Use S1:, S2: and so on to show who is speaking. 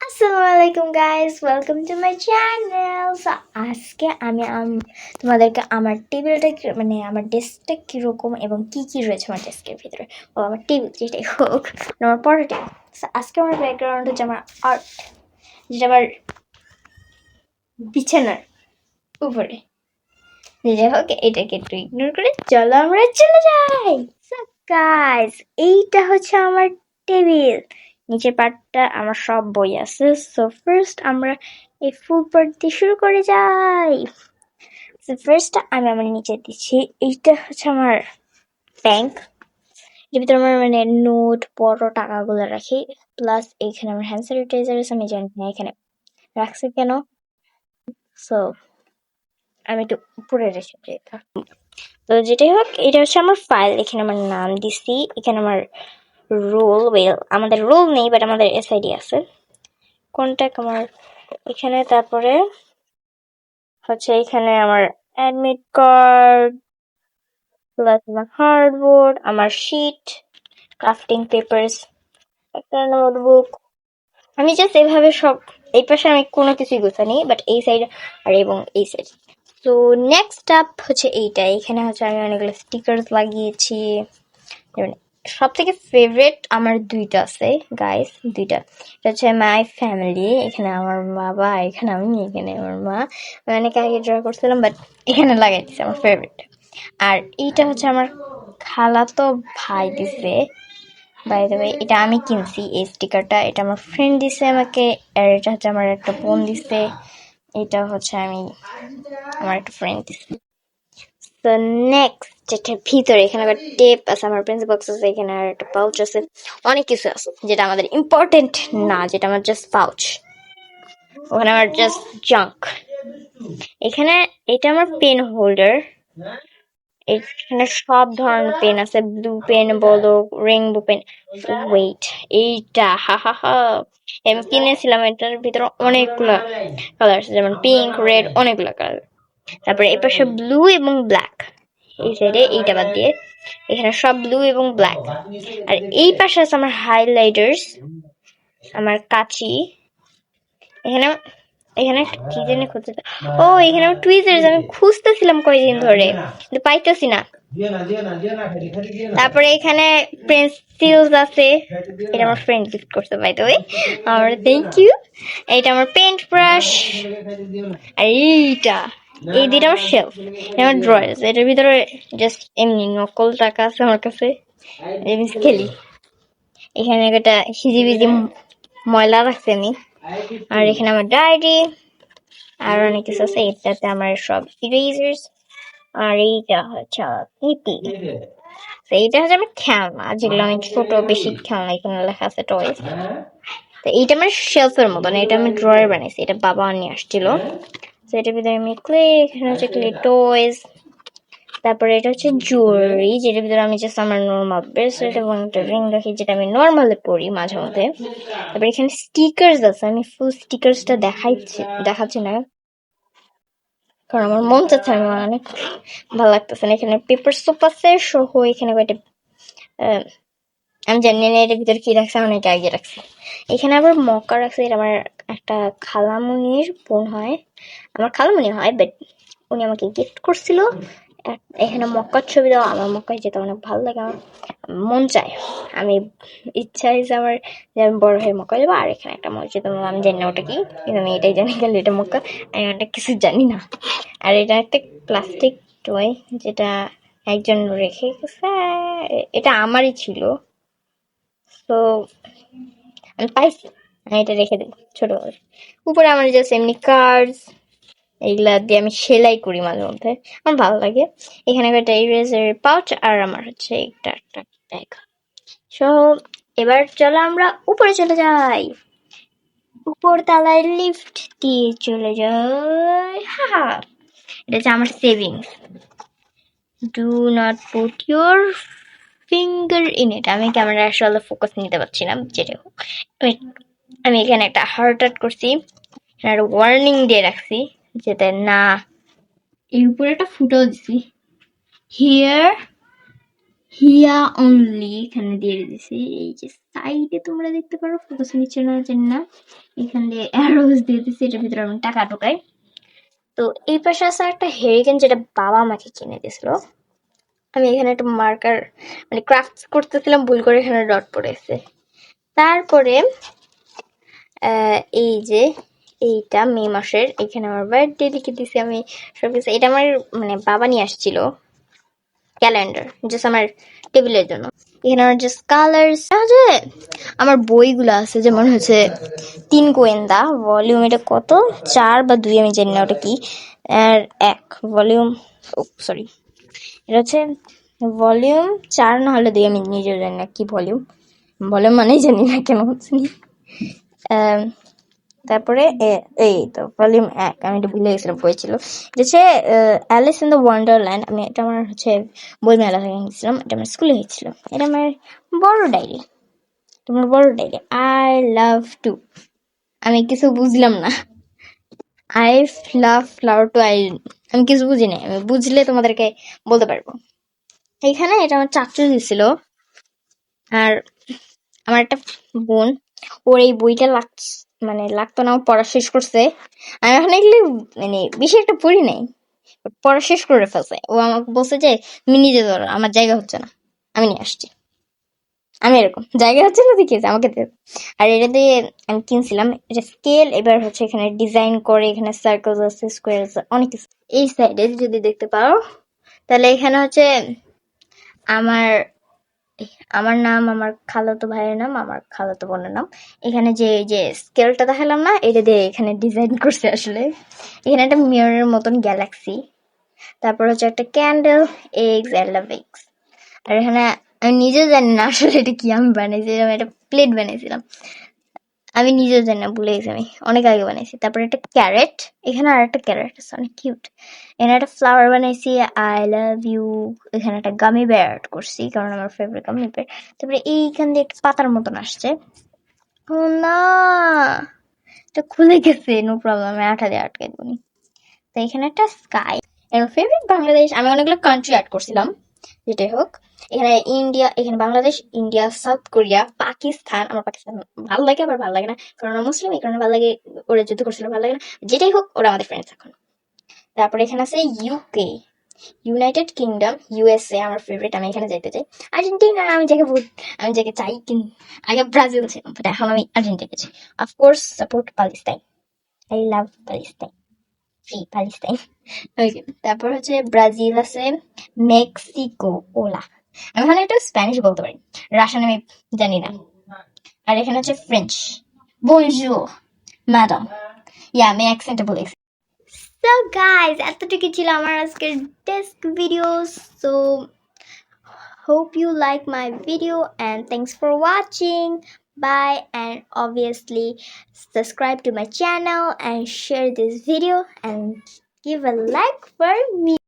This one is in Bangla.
S1: আসসালামু guys, welcome to my channel. So আজকে আমি তোমাদেরকে আমার টেবিলটা মানে আমার ডেস্কটা কীরকম এবং কি কি রয়েছে আমার ডেস্কের ভিতরে, ও আমার টেবিল যেটাই হোক, আমার পড়া টেবিল। সো আজকে আমার ব্যাকগ্রাউন্ড হচ্ছে আমার আর্ট, যেটা আমার বিছানার উপরে। যাই হোক, এটাকে একটু ইগনোর করে চলো আমরা চলে যাই। সো গাইস, এইটা হচ্ছে আমার টেবিল। নিচের পার্টটা আমার সব বই আছে। সো ফার্স্ট আমরা এই ফুল পার্ট দিয়ে শুরু করে যাই। সো ফার্স্ট আমি আমার নিচে দিচ্ছি, এইটা হচ্ছে আমার ব্যাংক, এর ভিতরে আমার মানে নোট, বড় টাকাগুলো রাখি। প্লাস এইখানে আমার হ্যান্ড স্যানিটাইজার আছে, আমি জানি না এখানে রাখছি কেন। সো আমি একটু উপরে রেখে দিই। তো যেটাই হোক, এটা হচ্ছে আমার ফাইল, এখানে আমার নাম দিছি। এখানে আমার রোল, আমাদের রোল নেই বাট আমাদের এসআইডি আছে, কন্ট্যাক্ট আমার এখানে। তারপরে হচ্ছে এখানে আমার অ্যাডমিট কার্ড, প্লাস আমার হার্ডবোর্ড, আমার শিট, ক্রাফটিং পেপারস, একটা নোটবুক। আমি জাস্ট এইভাবে সব, এই পাশে আমি কোনো কিছুই গোছানি, বাট এই সাইড আর এবং এই সাইড। তো নেক্সট আপ হচ্ছে এইটা, এখানে হচ্ছে আমি অনেকগুলো স্টিকার্স লাগিয়েছি। সব থেকে ফেভারিট আমার দুইটা আছে গাইস, দুইটা। এটা হচ্ছে মাই ফ্যামিলি, এখানে আমার বাবা, এখানে আমি, এখানে আমার মা। আমি অনেক আগে ড্র করছিলাম বাট এখানে লাগাইছি, আমার ফেভারিট। আর এইটা হচ্ছে আমার খালাতো ভাই দিছে, বাই দ্য ওয়ে এটা আমি কিনছি এই স্টিকারটা, এটা আমার ফ্রেন্ড দিছে আমাকে। আর এটা হচ্ছে আমার একটা বোন দিছে, এটা হচ্ছে আমি আমার একটা ফ্রেন্ড দিছে। তো নেক্সট, যেটা ভিতরে এখানে আবার টেপ আছে, আমার পেন্সিল বক্স আছে, এখানে আর একটা পাউচ আছে, অনেক কিছু আছে যেটা আমাদের ইম্পর্টেন্ট না, যেটা আমার জাস্ট পাউচ, ওখানে আমার জাস্ট জাঙ্ক। এখানে এটা আমার পেন হোল্ডার, এখানে সব ধরনের পেন আছে, ব্লু পেন বলো, রেইনবো পেন। ওয়েট, এইটা হা হা হা, আমি কিনেছিলাম, এটার ভিতরে অনেকগুলো কালার আছে, যেমন পিঙ্ক, রেড, অনেকগুলো কালার। তারপরে এই পাশে ব্লু এবং ব্ল্যাক, এই সাইডে এইটা বাদ দিয়ে এখানে সব ব্লু এবং ব্ল্যাক। আর এই পাশে আছে আমার হাইলাইটার্স, আমার কাঁচি, এখানে এখানে কি জানি খুঁজতে, ও এখানে আমার টুইজার্স আমি খুঁজতেছিলাম কয়েকদিন ধরে কিন্তু পাইতেছি না। তারপরে এখানে পেন্সিলস আছে, এটা আমার ফ্রেন্ড গিফট করতে, বাই দ্য ওয়ে আমার থ্যাংক ইউ। এটা আমার পেন্ট ব্রাশ, আর এইটা, এই দুইটা আমার শেলফ, আমার ড্রয়ার্স, এটার ভিতরে জাস্ট এমনি নকল টাকা আছে আমার কাছে, এমনি খেলি। এখানে একটা হিজিবিজি ময়লা রাখছি আমি। আর এখানে আমার ডায়েরি আর অনেক কিছু আছে, এটাতে আমার সব ইরেজার্স। আর এইটা হচ্ছে পিপি, এইটা হচ্ছে আমার খেলনা, যেগুলো অনেক ছোট, বেশি খেলনা, এখানে লেখা আছে টয়েস। তো এইটা আমার শেলফের মতন, এটা আমি ড্রয়ার বানাইছি, এটা বাবা নিয়ে আসছিল। তো এটার ভিতরে আমি ক্লে, এখানে হচ্ছে ক্লে টয়েস। তারপরে এটা হচ্ছে জুয়েলারি, যেটার ভিতরে আমি জাস্ট আমার নর্মাল ব্রেসলেট এবং একটা রিং রাখি, যেটা আমি নর্মালি পরি মাঝে মধ্যে। তারপরে এখানে স্টিকার্স আছে, আমি ফুল স্টিকার্সটা দেখাচ্ছি না কারণ আমার মন চাচ্ছে, আমি অনেক ভালো লাগতেছে না। এখানে পেপার সোপ আছে সহ, এখানে কয়েকটা আমি জানি না এটার ভিতরে কি রাখছে, অনেক আগে রাখছে। এখানে আবার মক্কা রাখছে, এটা আমার একটা খালামুনির বোন হয়, আমার খালামুনি হয়, বাট উনি আমাকে গিফট করছিল। এখানে মক্কার ছবি দেওয়া, আমার মক্কায় যেতে অনেক ভালো লাগে, আমার মন চায়, আমি ইচ্ছা হয়েছে আমার যে আমি বড় হয়ে মক্কা যাবো। আর এখানে একটা মসজিদ, আমি জানি না ওটা কি, কিন্তু আমি এটাই জানি গেলে এটা মক্কা, আমি অনেক কিছু জানি না। আর এটা একটা প্লাস্টিক টয়, যেটা একজন রেখে গেছে, এটা আমারই ছিল। তো আমি পাইছি, আমি এটা রেখে দিই ছোট করে। উপরে আমার জাস্ট এমনি কার্ডস, এইগুলা দিয়ে আমি সেলাই করি মাঝে মধ্যে, আমার ভালো লাগে। এখানে একটা ইরেজার পাউচ, আর আমার হচ্ছে একটা একটা ব্যাগ। সো এবার চলো আমরা উপরে চলে যাই, উপর তলায় লিফট দিয়ে চলে যাই। হা, এটা হচ্ছে আমার savings, do not put your finger in it. আমি ক্যামেরা আসলে ফোকাস নিতে পারছি না, যেটা হোক। আমি এখানে একটা হার্ট আর্ট করছি, আর ওয়ার্নিং দিয়ে রাখছি যাতে না, এই উপরে একটা ফুটাও দিছি, হিয়ার হিয়া অনলি, এখানে দিয়ে দিছি। এই যে সাইডে তোমরা দেখতে পারো, ফোকাস নিচ্ছে না জানি না, এখানে অ্যারোজ দিয়ে দিচ্ছি, এটার ভিতরে আমি টাকা ঢোকাই। তো এই পাশে আছে একটা হেরিকেন, যেটা বাবা আমাকে কিনে দিয়েছিল। আমি এখানে একটা মার্কার মানে ক্রাফট করতেছিলাম, ভুল করে এখানে ডট পড়েছে। তারপরে এই যে এইটা মে মাসের, এখানে আমার বার্থডে লিখে দিছি আমি সবকিছু। এটা আমার মানে বাবা নিয়ে আসছিল ক্যালেন্ডার, জাস্ট আমার টেবিলের জন্য। এখানে আমার জাস্ট কালার্স আছে। আমার বইগুলো আছে, যেমন হচ্ছে 3 গোয়েন্দা ভলিউম, এটা কত 4 বা 2 আমি জানি না ওটা কি। আর 1 ভলিউম, ও সরি, এটা হচ্ছে ভলিউম 4 না হলে 2, আমি নিজেও জানি না কি ভলিউম। ভলিউম মানেই জানি না কেন হচ্ছে নি। তারপরে এই তো ভলিউম 1, আমি এটা ভুলে গেছিলাম বই ছিল। এটা হচ্ছে অ্যালিস ইন দ্য ওয়ান্ডারল্যান্ড। আমি এটা আমার হচ্ছে বই মেলা থেকে নিয়েছিলাম, এটা আমার স্কুলে হয়েছিল। এটা আমার বড় ডায়েরি, তোমার বড় ডায়েরি। আই লাভ টু, আমি কিছু বুঝলাম না। আই লাভ ফ্লাওয়ার টু, আমি কিছু বুঝি না, আমি বুঝলে তোমাদেরকে বলতে পারবো। এইখানে এটা আমার চাচু দিছিল। আর আমার একটা বোন, ওর এই বইটা মানে লাগতো না, ও পড়া শেষ করছে। আমি এখন এগুলি মানে বেশি একটা পড়ি নাই, পড়া শেষ করে ফেলছে। ও আমাকে বলছে যে তুমি নিজে ধরো, আমার জায়গা হচ্ছে না, আমি নিয়ে আসছি। আমি এরকম জায়গা হচ্ছে না দেখিয়েছে আমাকে দিয়ে। আর এটা দিয়ে আমি কিনছিলাম, এটা স্কেল। এবার হচ্ছে এখানে ডিজাইন করে, এখানে সার্কেল আছে, স্কোয়ার আছে, অনেক কিছু। এই সাইডে যদি দেখতে পাও, তাহলে এখানে হচ্ছে আমার আমার নাম, আমার খালাতো ভাইয়ের নাম, আমার খালাতো বোনের নাম। এখানে যে যে স্কেলটা দেখালাম না, এটা দিয়ে এখানে ডিজাইন করছে আসলে। এখানে একটা মিররের মতন গ্যালাক্সি। তারপর হচ্ছে একটা candle, eggs, I love eggs. আর এখানে আমি নিজেও জানি না আসলে এটা কি আমি বানিয়েছিলাম, একটা প্লেট বানিয়েছিলাম। আমি নিজেও জানি না, ভুলে গেছি, আমি অনেক আগে বানাইছি। তারপরে একটা ক্যারেট, এখানে আর একটা ক্যারেট আছে, অনেক কিউট। এখানে একটা ফ্লাওয়ার বানাইছি, আই লাভ ইউ। এখানে একটা গামি বেয়ার করছি, কারণ আমার ফেভারিট গামি বেয়ার। তারপরে এইখান দিয়ে একটা পাতার মতন আসছে। ও না, এটা খুলে গেছে, নো প্রবলেম, আমি আঠা দিয়ে আটকে দেবনি। তো এখানে একটা স্কাই। আমার ফেভারিট বাংলাদেশ, আমি অনেকগুলো কান্ট্রি অ্যাড করছিলাম, যেটাই হোক। এখানে ইন্ডিয়া, এখানে Bangladesh, India, south Korea, Pakistan. আমার পাকিস্তান ভালো লাগে, আবার ভালো লাগে না, কারণ ওরা মুসলিম, এই কারণে ভালো লাগে। ওরা যুদ্ধ করছিল, ভালো লাগে না, যেটাই হোক ওরা আমাদের ফ্রেন্ডস এখন। তারপরে এখানে আছে ইউকে, ইউনাইটেড কিংডম, ইউএসএ আমার ফেভারিট, আমি এখানে যাইতে চাই। আর্জেন্টিনা আমি যাকে চাই, আগে ব্রাজিল ছিলাম, বাট এখন আমি আর্জেন্টিনা চাই। Of course support Palestine, I love Palestine, free Palestine. Okay, তারপর হচ্ছে ব্রাজিল আছে, মেক্সিকো, ওলা। আমি এখানে একটু স্প্যানিশ বলতে পারি, রাশিয়ান আমি জানি না। আর এখানে হচ্ছে ফ্রেঞ্চ, বনজুর ম্যাডাম। ইয়া, আমি অ্যাকসেন্টে বলেছি। সো গাইজ, এতটুকু ছিল আমার আজকের desk video. So hope you like my video, and thanks for watching. Bye, and obviously subscribe to my channel and share this video and give a like for me.